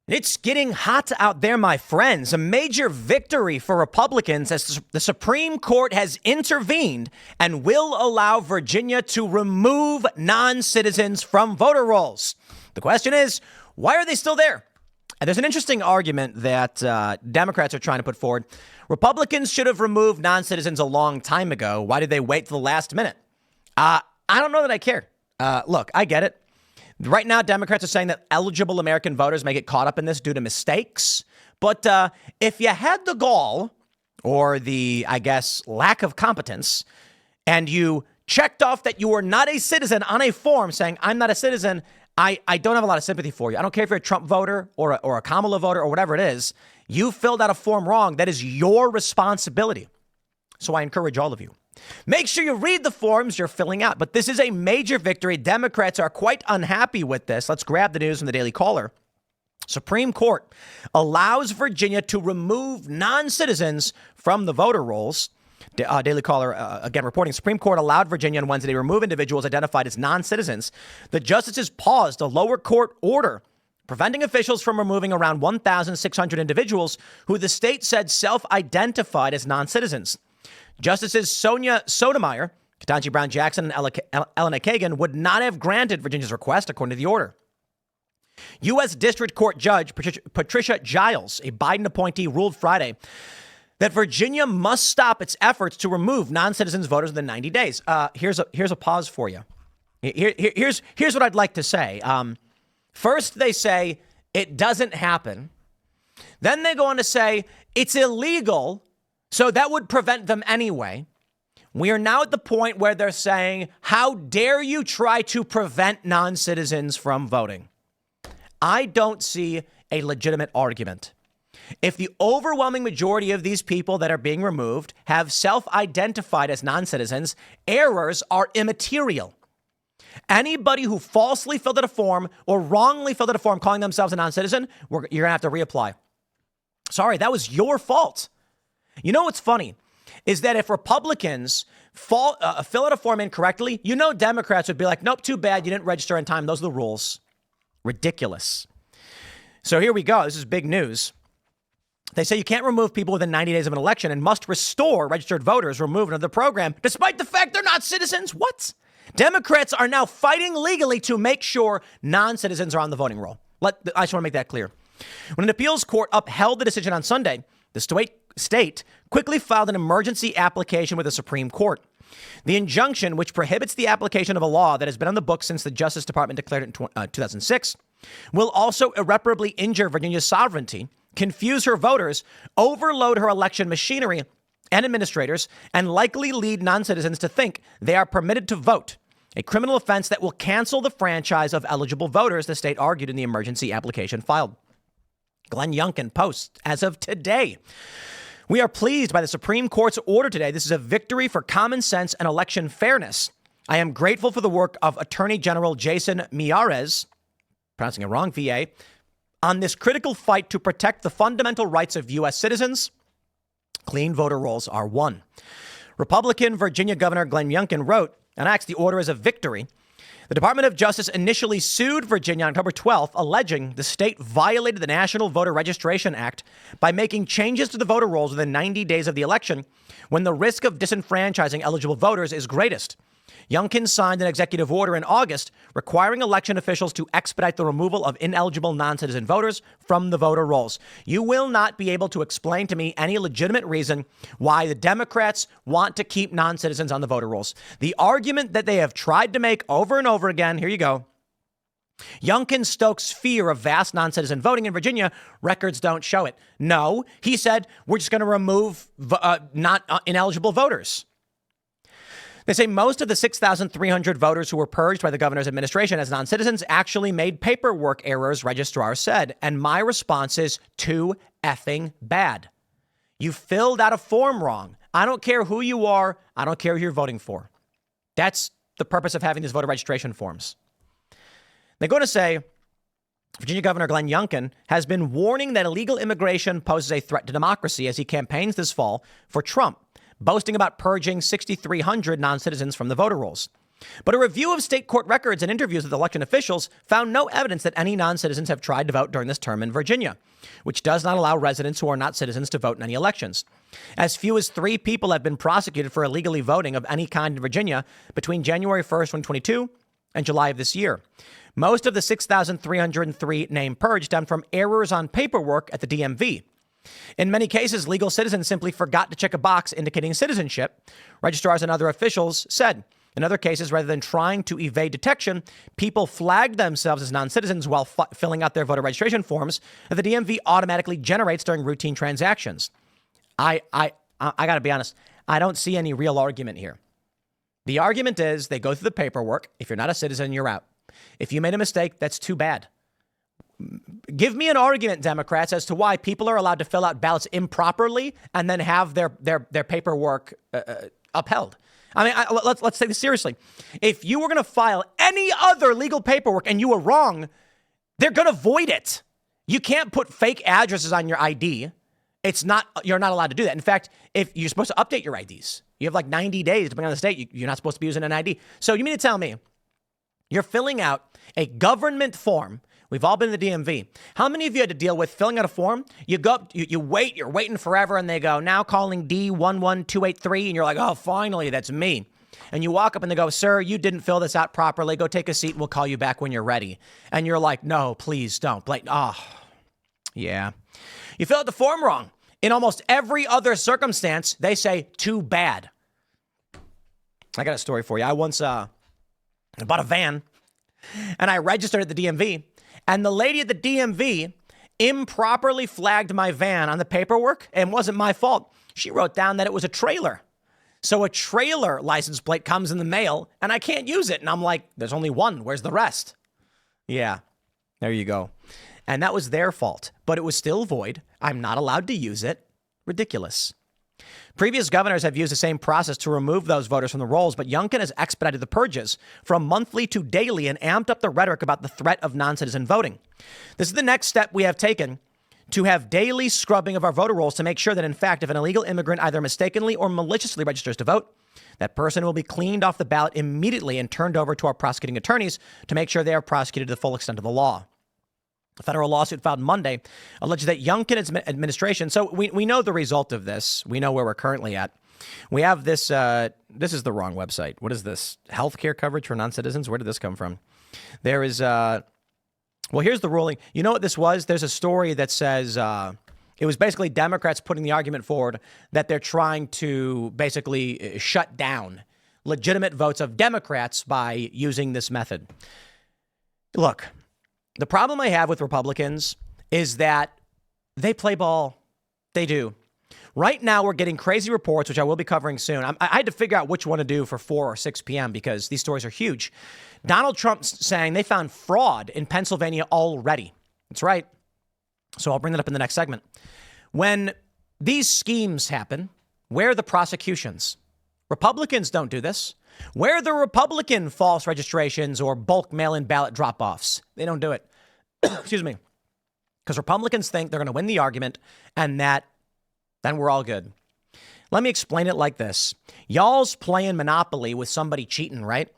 It's getting hot out there, my friends. A major victory for Republicans as the Supreme Court has intervened and will allow Virginia to remove non-citizens from voter rolls. The question is, why are they still there? And there's an interesting argument that Democrats are trying to put forward. Republicans should have removed non-citizens a long time ago. Why did they wait till the last minute? I don't know that I care. Look, I get it. Right now, Democrats are saying that eligible American voters may get caught up in this due to mistakes. But if you had the gall or the, I guess, lack of competence, and you checked off that you were not a citizen on a form saying, I'm not a citizen, I don't have a lot of sympathy for you. I don't care if you're a Trump voter or a Kamala voter or whatever it is. You filled out a form wrong. That is your responsibility. So I encourage all of you. Make sure you read the forms you're filling out. But this is a major victory. Democrats are quite unhappy with this. Let's grab the news from the Daily Caller. Supreme Court allows Virginia to remove non-citizens from the voter rolls. Daily Caller, again, reporting Supreme Court allowed Virginia on Wednesday to remove individuals identified as non-citizens. The justices paused a lower court order preventing officials from removing around 1,600 individuals who the state said self-identified as non-citizens. Justices Sonia Sotomayor, Ketanji Brown Jackson, and Elena Kagan would not have granted Virginia's request, according to the order. U.S. District Court Judge Patricia Giles, a Biden appointee, ruled Friday that Virginia must stop its efforts to remove non-citizens voters within 90 days. Here's a pause for you. Here's what I'd like to say. First, they say it doesn't happen. Then they go on to say it's illegal. So that would prevent them anyway. We are now at the point where they're saying, how dare you try to prevent non-citizens from voting? I don't see a legitimate argument. If the overwhelming majority of these people that are being removed have self-identified as non-citizens, errors are immaterial. Anybody who falsely filled out a form or wrongly filled out a form calling themselves a non-citizen, you're going to have to reapply. Sorry, that was your fault. You know what's funny is that if Republicans fill out a form incorrectly, Democrats would be like, nope, too bad. You didn't register in time. Those are the rules. Ridiculous. So here we go. This is big news. They say you can't remove people within 90 days of an election and must restore registered voters removed under the program, despite the fact they're not citizens. What? Democrats are now fighting legally to make sure non-citizens are on the voting roll. I just want to make that clear. When an appeals court upheld the decision on Sunday, the state quickly filed an emergency application with the Supreme Court. The injunction, which prohibits the application of a law that has been on the books since the Justice Department declared it in 2006, will also irreparably injure Virginia's sovereignty, confuse her voters, overload her election machinery and administrators, and likely lead non-citizens to think they are permitted to vote, a criminal offense that will cancel the franchise of eligible voters, the state argued in the emergency application filed. Glenn Youngkin posts, as of today, we are pleased by the Supreme Court's order today. This is a victory for common sense and election fairness. I am grateful for the work of Attorney General Jason Miyares, pronouncing it wrong, VA, on this critical fight to protect the fundamental rights of U.S. citizens. Clean voter rolls are won. Republican Virginia Governor Glenn Youngkin wrote, and acts the order as a victory. The Department of Justice initially sued Virginia on October 12th, alleging the state violated the National Voter Registration Act by making changes to the voter rolls within 90 days of the election when the risk of disenfranchising eligible voters is greatest. Youngkin signed an executive order in August requiring election officials to expedite the removal of ineligible non-citizen voters from the voter rolls. You will not be able to explain to me any legitimate reason why the Democrats want to keep non-citizens on the voter rolls. The argument that they have tried to make over and over again, here you go. Youngkin stokes fear of vast non-citizen voting in Virginia. Records don't show it. No, he said, we're just going to remove ineligible voters. They say most of the 6,300 voters who were purged by the governor's administration as non-citizens actually made paperwork errors, registrar said. And my response is too effing bad. You filled out a form wrong. I don't care who you are. I don't care who you're voting for. That's the purpose of having these voter registration forms. They're going to say Virginia Governor Glenn Youngkin has been warning that illegal immigration poses a threat to democracy as he campaigns this fall for Trump, boasting about purging 6,300 non-citizens from the voter rolls. But a review of state court records and interviews with election officials found no evidence that any non-citizens have tried to vote during this term in Virginia, which does not allow residents who are not citizens to vote in any elections. As few as 3 people have been prosecuted for illegally voting of any kind in Virginia between January 1st, 2022 and July of this year. Most of the 6,303 named purge stemmed from errors on paperwork at the DMV. In many cases, legal citizens simply forgot to check a box indicating citizenship, registrars and other officials said. In other cases, rather than trying to evade detection, people flagged themselves as non-citizens while filling out their voter registration forms that the DMV automatically generates during routine transactions. I got to be honest. I don't see any real argument here. The argument is they go through the paperwork. If you're not a citizen, you're out. If you made a mistake, that's too bad. Give me an argument, Democrats, as to why people are allowed to fill out ballots improperly and then have their paperwork upheld. I mean, let's take this seriously. If you were going to file any other legal paperwork and you were wrong, they're going to void it. You can't put fake addresses on your ID. You're not allowed to do that. In fact, if you're supposed to update your IDs, you have like 90 days, depending on the state, you're not supposed to be using an ID. So you mean to tell me you're filling out a government form? We've all been to the DMV. How many of you had to deal with filling out a form? You go up, you're waiting forever, and they go, now calling D11283, and you're like, oh, finally, that's me. And you walk up and they go, sir, you didn't fill this out properly. Go take a seat and we'll call you back when you're ready. And you're like, no, please don't. Yeah. You fill out the form wrong. In almost every other circumstance, they say, too bad. I got a story for you. I once bought a van and I registered at the DMV. And the lady at the DMV improperly flagged my van on the paperwork, and it wasn't my fault. She wrote down that it was a trailer. So a trailer license plate comes in the mail, and I can't use it. And I'm like, there's only one. Where's the rest? Yeah, there you go. And that was their fault, but it was still void. I'm not allowed to use it. Ridiculous. Previous governors have used the same process to remove those voters from the rolls, but Youngkin has expedited the purges from monthly to daily and amped up the rhetoric about the threat of non-citizen voting. This is the next step we have taken to have daily scrubbing of our voter rolls to make sure that, in fact, if an illegal immigrant either mistakenly or maliciously registers to vote, that person will be cleaned off the ballot immediately and turned over to our prosecuting attorneys to make sure they are prosecuted to the full extent of the law. A federal lawsuit filed Monday alleges that Youngkin's administration. So we know the result of this. We know where we're currently at. We have this. This is the wrong website. What is this? Healthcare coverage for non-citizens? Where did this come from? There is. Well, here's the ruling. You know what this was? There's a story that says it was basically Democrats putting the argument forward that they're trying to basically shut down legitimate votes of Democrats by using this method. Look. The problem I have with Republicans is that they play ball. They do. Right now, we're getting crazy reports, which I will be covering soon. I had to figure out which one to do for 4 or 6 p.m. because these stories are huge. Donald Trump's saying they found fraud in Pennsylvania already. That's right. So I'll bring that up in the next segment. When these schemes happen, where are the prosecutions? Republicans don't do this. Where are the Republican false registrations or bulk mail-in ballot drop-offs? They don't do it. Excuse me. Because Republicans think they're going to win the argument and that then we're all good. Let me explain it like this. Y'all's playing Monopoly with somebody cheating, right?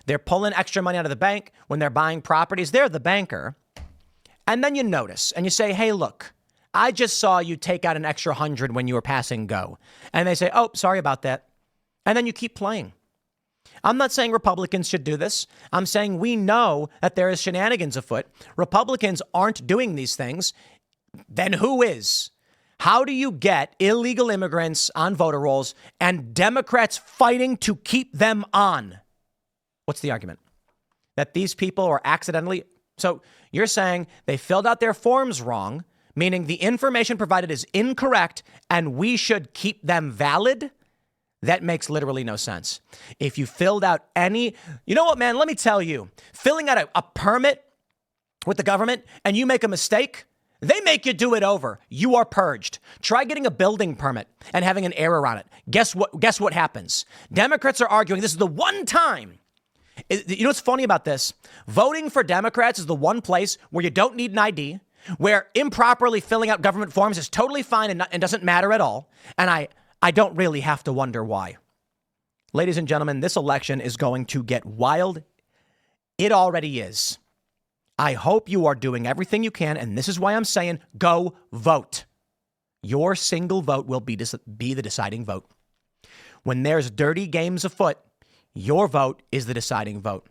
They're pulling extra money out of the bank when they're buying properties. They're the banker. And then you notice and you say, hey, look, I just saw you take out an extra 100 when you were passing go. And they say, oh, sorry about that. And then you keep playing. I'm not saying Republicans should do this. I'm saying we know that there is shenanigans afoot. Republicans aren't doing these things. Then who is? How do you get illegal immigrants on voter rolls and Democrats fighting to keep them on? What's the argument? That these people are accidentally. So you're saying they filled out their forms wrong, meaning the information provided is incorrect and we should keep them valid? That makes literally no sense. If you filled out any, you know what, man, let me tell you, filling out a permit with the government and you make a mistake, they make you do it over. You are purged. Try getting a building permit and having an error on it. Guess what happens? Democrats are arguing this is the one time. You know what's funny about this? Voting for Democrats is the one place where you don't need an ID, where improperly filling out government forms is totally fine and doesn't matter at all. And I don't really have to wonder why. Ladies and gentlemen, this election is going to get wild. It already is. I hope you are doing everything you can, and this is why I'm saying go vote. Your single vote will be the deciding vote. When there's dirty games afoot, your vote is the deciding vote.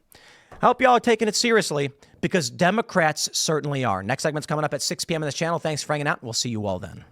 I hope y'all are taking it seriously, because Democrats certainly are. Next segment's coming up at 6 p.m. on this channel. Thanks for hanging out. We'll see you all then.